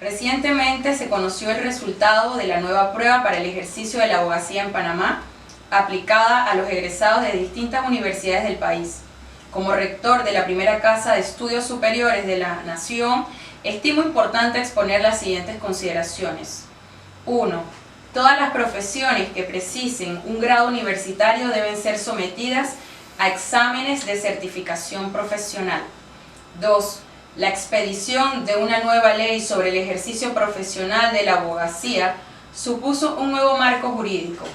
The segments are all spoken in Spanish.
Recientemente se conoció el resultado de la nueva prueba para el ejercicio de la abogacía en Panamá, aplicada a los egresados de distintas universidades del país. Como rector de la primera Casa de Estudios Superiores de la Nación, estimo importante exponer las siguientes consideraciones. 1. Todas las profesiones que precisen un grado universitario deben ser sometidas a exámenes de certificación profesional. 2. La expedición de una nueva ley sobre el ejercicio profesional de la abogacía supuso un nuevo marco jurídico,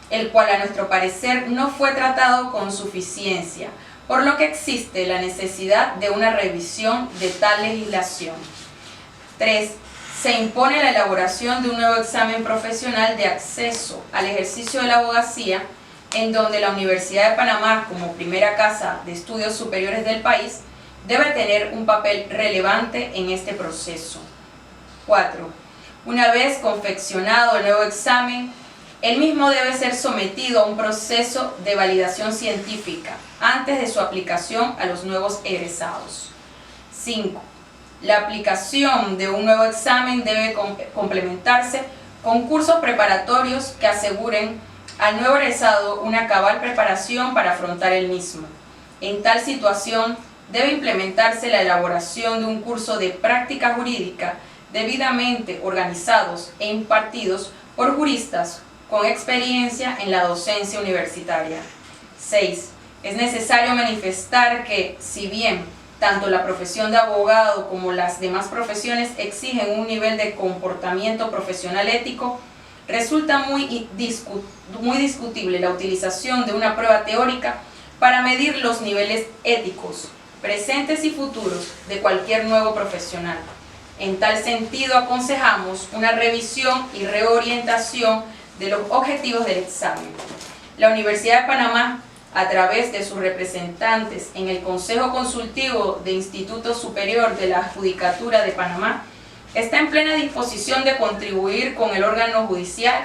el cual a nuestro parecer no fue tratado con suficiencia, por lo que existe la necesidad de una revisión de tal legislación. 3. Se impone la elaboración de un nuevo examen profesional de acceso al ejercicio de la abogacía, en donde la Universidad de Panamá, como primera casa de estudios superiores del país, debe tener un papel relevante en este proceso. 4. Una vez confeccionado el nuevo examen, el mismo debe ser sometido a un proceso de validación científica antes de su aplicación a los nuevos egresados. 5. La aplicación de un nuevo examen debe complementarse con cursos preparatorios que aseguren al nuevo egresado una cabal preparación para afrontar el mismo. En tal situación, debe implementarse la elaboración de un curso de práctica jurídica debidamente organizados e impartidos por juristas con experiencia en la docencia universitaria. 6. Es necesario manifestar que, si bien tanto la profesión de abogado como las demás profesiones exigen un nivel de comportamiento profesional ético, resulta muy discutible la utilización de una prueba teórica para medir los niveles éticos, presentes y futuros, de cualquier nuevo profesional. En tal sentido, aconsejamos una revisión y reorientación de los objetivos del examen. La Universidad de Panamá, a través de sus representantes en el Consejo Consultivo de Instituto Superior de la Judicatura de Panamá, está en plena disposición de contribuir con el órgano judicial,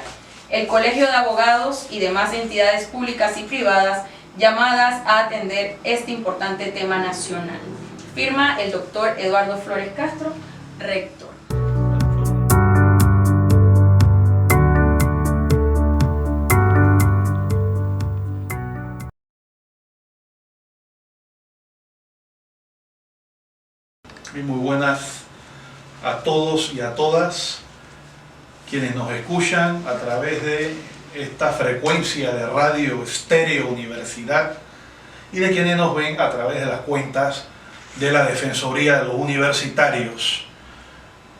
el Colegio de Abogados y demás entidades públicas y privadas llamadas a atender este importante tema nacional. Firma el doctor Eduardo Flores Castro, rector. Muy buenas a todos y a todas quienes nos escuchan a través de esta frecuencia de radio Estéreo Universidad y de quienes nos ven a través de las cuentas de la Defensoría de los Universitarios.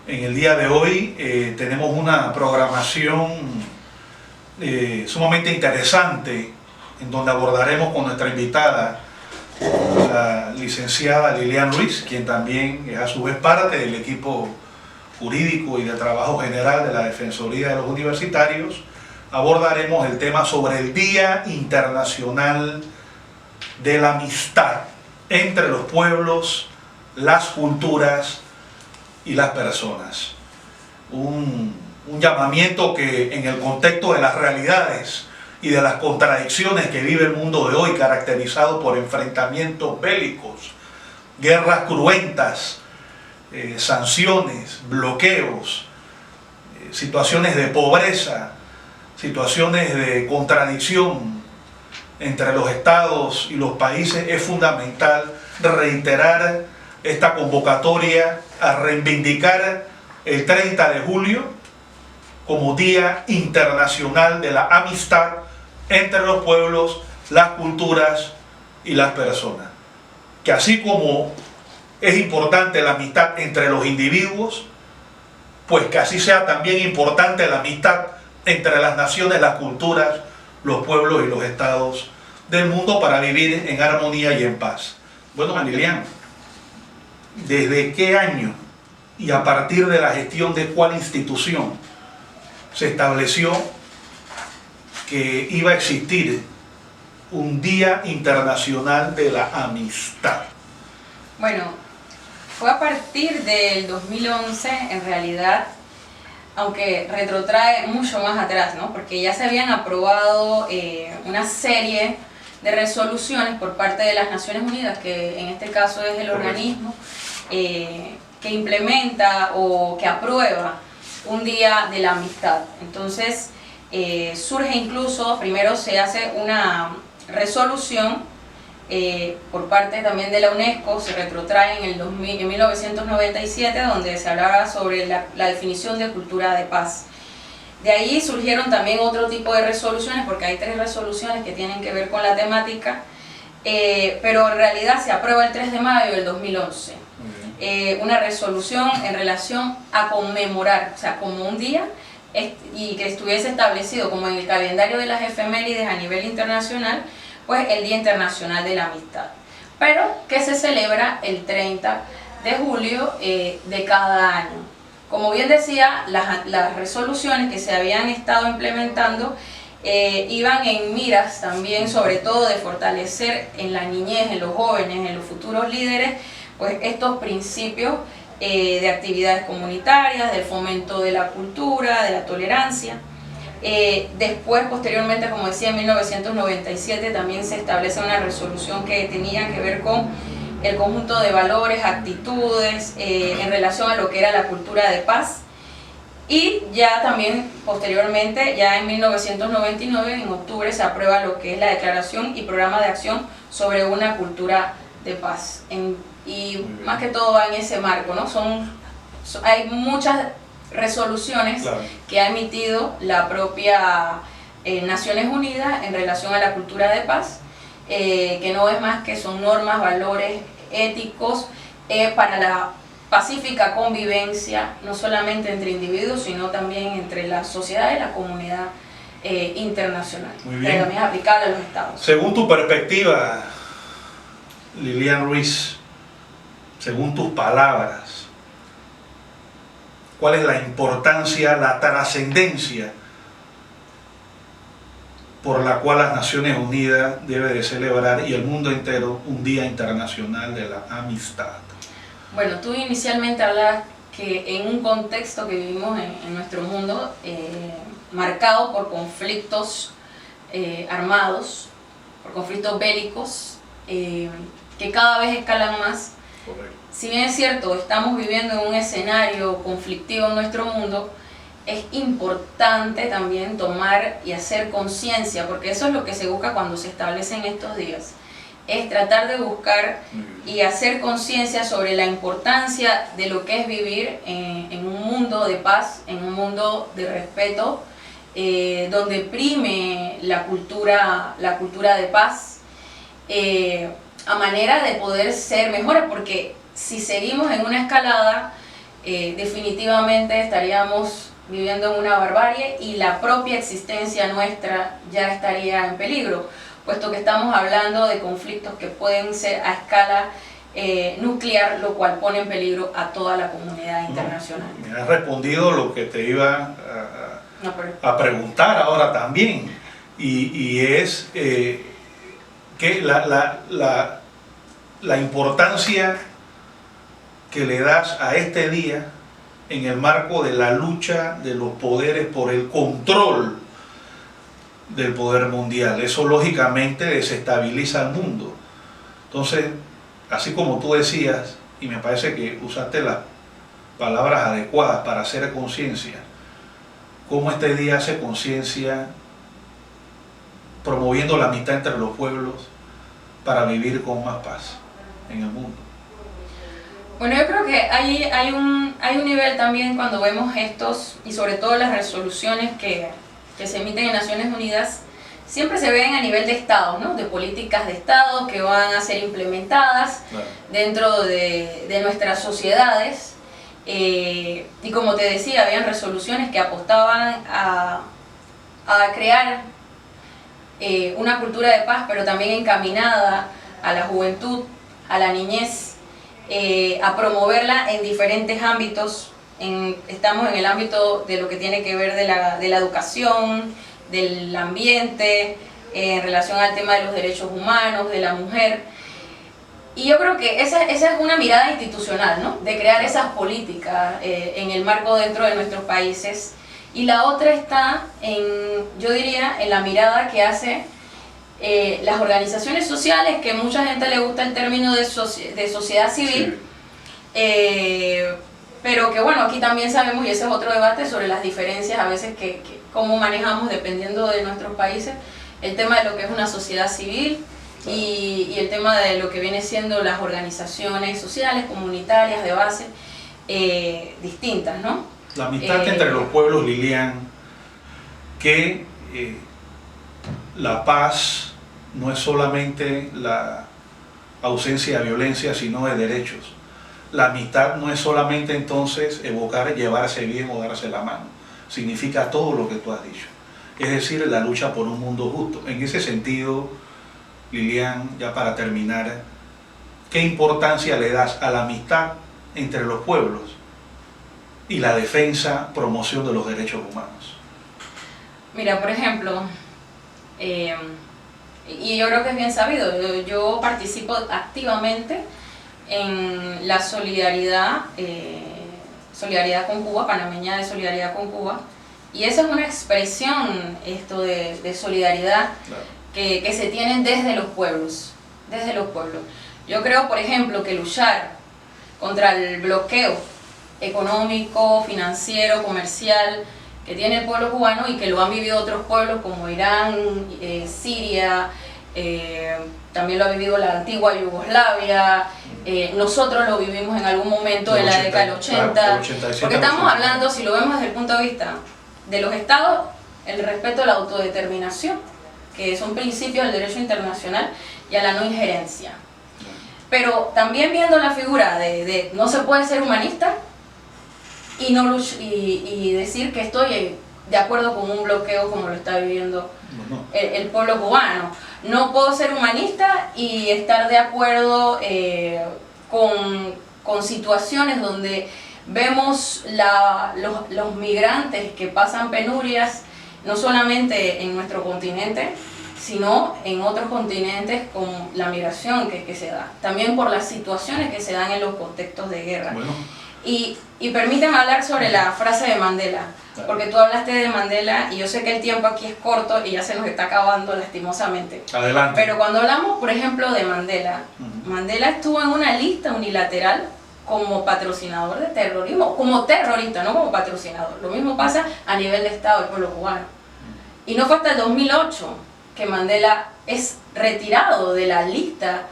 En el día de hoy tenemos una programación sumamente interesante en donde abordaremos con nuestra invitada, la licenciada Lilian Ruiz, quien también es a su vez parte del equipo jurídico y de trabajo general de la Defensoría de los Universitarios. Abordaremos el tema sobre el Día Internacional de la Amistad entre los pueblos, las culturas y las personas. Un llamamiento que, en el contexto de las realidades y de las contradicciones que vive el mundo de hoy, caracterizado por enfrentamientos bélicos, guerras cruentas, sanciones, bloqueos, situaciones de pobreza, situaciones de contradicción entre los estados y los países, es fundamental reiterar esta convocatoria a reivindicar el 30 de julio como Día Internacional de la Amistad entre los pueblos, las culturas y las personas. Que así como es importante la amistad entre los individuos, pues que así sea también importante la amistad entre las naciones, las culturas, los pueblos y los estados del mundo para vivir en armonía y en paz. Bueno, Lilian, ¿desde qué año y a partir de la gestión de cuál institución se estableció que iba a existir un Día Internacional de la Amistad? Bueno, fue a partir del 2011, en realidad, aunque retrotrae mucho más atrás, ¿no? Porque ya se habían aprobado una serie de resoluciones por parte de las Naciones Unidas, que en este caso es el organismo que implementa o que aprueba un día de la amistad. Entonces surge incluso, primero se hace una resolución por parte también de la UNESCO, se retrotrae en 1997, donde se hablaba sobre la definición de cultura de paz. De ahí surgieron también otro tipo de resoluciones, porque hay 3 resoluciones que tienen que ver con la temática, pero en realidad se aprueba el 3 de mayo del 2011. Una resolución en relación a conmemorar, o sea, como un día y que estuviese establecido como en el calendario de las efemérides a nivel internacional, pues el Día Internacional de la Amistad, pero que se celebra el 30 de julio de cada año. Como bien decía, las resoluciones que se habían estado implementando iban en miras también, sobre todo, de fortalecer en la niñez, en los jóvenes, en los futuros líderes, pues estos principios de actividades comunitarias, del fomento de la cultura, de la tolerancia. Después, posteriormente, como decía, en 1997 también se establece una resolución que tenía que ver con el conjunto de valores, actitudes en relación a lo que era la cultura de paz. Y ya también posteriormente, ya en 1999, en octubre, se aprueba lo que es la Declaración y Programa de Acción sobre una cultura de paz. Y más que todo va en ese marco, ¿no? Hay muchas resoluciones, claro, que ha emitido la propia Naciones Unidas en relación a la cultura de paz, que no es más que son normas, valores éticos para la pacífica convivencia, no solamente entre individuos, sino también entre la sociedad y la comunidad internacional. Muy bien. Que también es aplicable a los estados. Según tu perspectiva, Lilian Ruiz, según tus palabras, ¿cuál es la importancia, la trascendencia por la cual las Naciones Unidas debe de celebrar y el mundo entero un Día Internacional de la Amistad? Bueno, tú inicialmente hablabas que en un contexto que vivimos en nuestro mundo marcado por conflictos armados, por conflictos bélicos que cada vez escalan más. Correcto. Si bien es cierto, estamos viviendo en un escenario conflictivo en nuestro mundo, es importante también tomar y hacer conciencia, porque eso es lo que se busca cuando se establecen estos días, es tratar de buscar y hacer conciencia sobre la importancia de lo que es vivir en un mundo de paz, en un mundo de respeto, donde prime la cultura de paz, a manera de poder ser mejores, porque si seguimos en una escalada, definitivamente estaríamos viviendo en una barbarie y la propia existencia nuestra ya estaría en peligro, puesto que estamos hablando de conflictos que pueden ser a escala nuclear, lo cual pone en peligro a toda la comunidad internacional. Me has respondido lo que te iba a preguntar ahora también, y es que la importancia que le das a este día en el marco de la lucha de los poderes por el control del poder mundial. Eso lógicamente desestabiliza al mundo. Entonces, así como tú decías, y me parece que usaste las palabras adecuadas para hacer conciencia, cómo este día hace conciencia promoviendo la amistad entre los pueblos para vivir con más paz en el mundo. Bueno, yo creo que hay un nivel también cuando vemos estos, y sobre todo las resoluciones que se emiten en Naciones Unidas, siempre se ven a nivel de Estado, ¿no? De políticas de Estado que van a ser implementadas, claro, dentro de nuestras sociedades. Y como te decía, habían resoluciones que apostaban a crear una cultura de paz, pero también encaminada a la juventud, a la niñez, a promoverla en diferentes ámbitos. Estamos en el ámbito de lo que tiene que ver de la educación, del ambiente, en relación al tema de los derechos humanos, de la mujer. Y yo creo que esa es una mirada institucional, ¿no? De crear esas políticas en el marco dentro de nuestros países. Y la otra está, yo diría, en la mirada que hace las organizaciones sociales, que mucha gente le gusta el término de sociedad civil, Pero que bueno, aquí también sabemos, y ese es otro debate sobre las diferencias a veces cómo manejamos dependiendo de nuestros países, el tema de lo que es una sociedad civil y el tema de lo que viene siendo las organizaciones sociales, comunitarias, de base, distintas, ¿no? La amistad entre los pueblos, Lilian, que la paz no es solamente la ausencia de violencia, sino de derechos. La amistad no es solamente entonces evocar llevarse bien o darse la mano, significa todo lo que tú has dicho, es decir, la lucha por un mundo justo. En ese sentido, Lilian, ya para terminar, ¿qué importancia le das a la amistad entre los pueblos y la defensa, promoción de los derechos humanos? Mira, por ejemplo, y yo creo que es bien sabido, yo participo activamente en la solidaridad, solidaridad con Cuba, panameña de solidaridad con Cuba, y esa es una expresión de solidaridad, claro, que se tienen desde los pueblos, Yo creo, por ejemplo, que luchar contra el bloqueo económico, financiero, comercial que tiene el pueblo cubano y que lo han vivido otros pueblos como Irán, Siria, también lo ha vivido la antigua Yugoslavia, nosotros lo vivimos en algún momento en la década del 80, claro, porque estamos hablando, si lo vemos desde el punto de vista de los estados, el respeto a la autodeterminación, que son principios del derecho internacional, y a la no injerencia. Pero también viendo la figura de no se puede ser humanista y decir que estoy de acuerdo con un bloqueo como lo está viviendo el pueblo cubano. No puedo ser humanista y estar de acuerdo con situaciones donde vemos los migrantes que pasan penurias, no solamente en nuestro continente, sino en otros continentes con la migración que se da, también por las situaciones que se dan en los contextos de guerra. Bueno. Y permíteme hablar sobre la frase de Mandela, porque tú hablaste de Mandela y yo sé que el tiempo aquí es corto y ya se nos está acabando lastimosamente. Adelante. Pero cuando hablamos, por ejemplo, de Mandela, Mandela estuvo en una lista unilateral como patrocinador de terrorismo, como terrorista, no como patrocinador. Lo mismo pasa a nivel de Estado del pueblo cubano. Y no fue hasta el 2008 que Mandela es retirado de la lista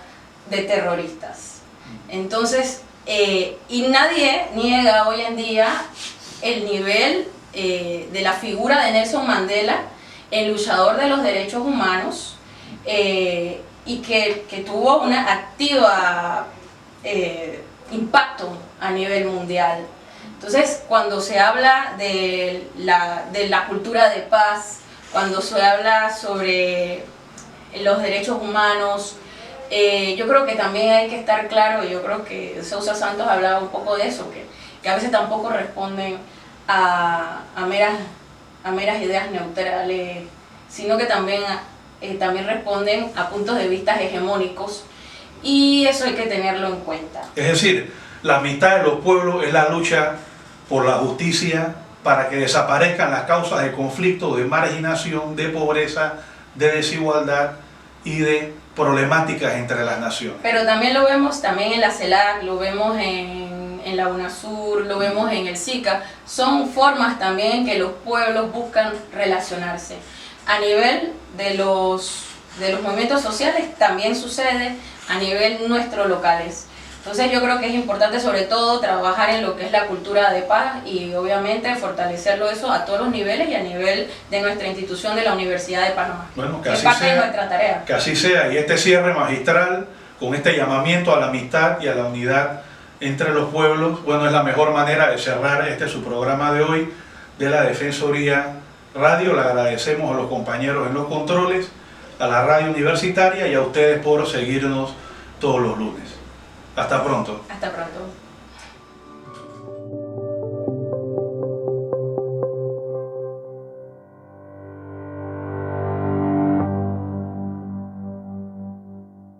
de terroristas. Entonces, y nadie niega hoy en día el nivel de la figura de Nelson Mandela, el luchador de los derechos humanos, y que tuvo una activa impacto a nivel mundial. Entonces, cuando se habla de la cultura de paz, cuando se habla sobre los derechos humanos, yo creo que también hay que estar claro, yo creo que Sousa Santos hablaba un poco de eso, que a veces tampoco responden a meras ideas neutrales, sino que también responden a puntos de vista hegemónicos, y eso hay que tenerlo en cuenta. Es decir, la amistad de los pueblos es la lucha por la justicia, para que desaparezcan las causas de conflicto, de marginación, de pobreza, de desigualdad y de problemáticas entre las naciones. Pero también lo vemos también en la CELAC, lo vemos en la UNASUR, lo vemos en el SICA. Son formas también en que los pueblos buscan relacionarse. A nivel de los movimientos sociales también sucede, a nivel nuestro locales. Entonces yo creo que es importante sobre todo trabajar en lo que es la cultura de paz y obviamente fortalecerlo eso a todos los niveles y a nivel de nuestra institución de la Universidad de Panamá. Bueno, que es así parte sea, de nuestra tarea. Que así sea, y este cierre magistral con este llamamiento a la amistad y a la unidad entre los pueblos, bueno, es la mejor manera de cerrar su programa de hoy de la Defensoría Radio. Le agradecemos a los compañeros en los controles, a la radio universitaria y a ustedes por seguirnos todos los lunes. Hasta pronto. Hasta pronto.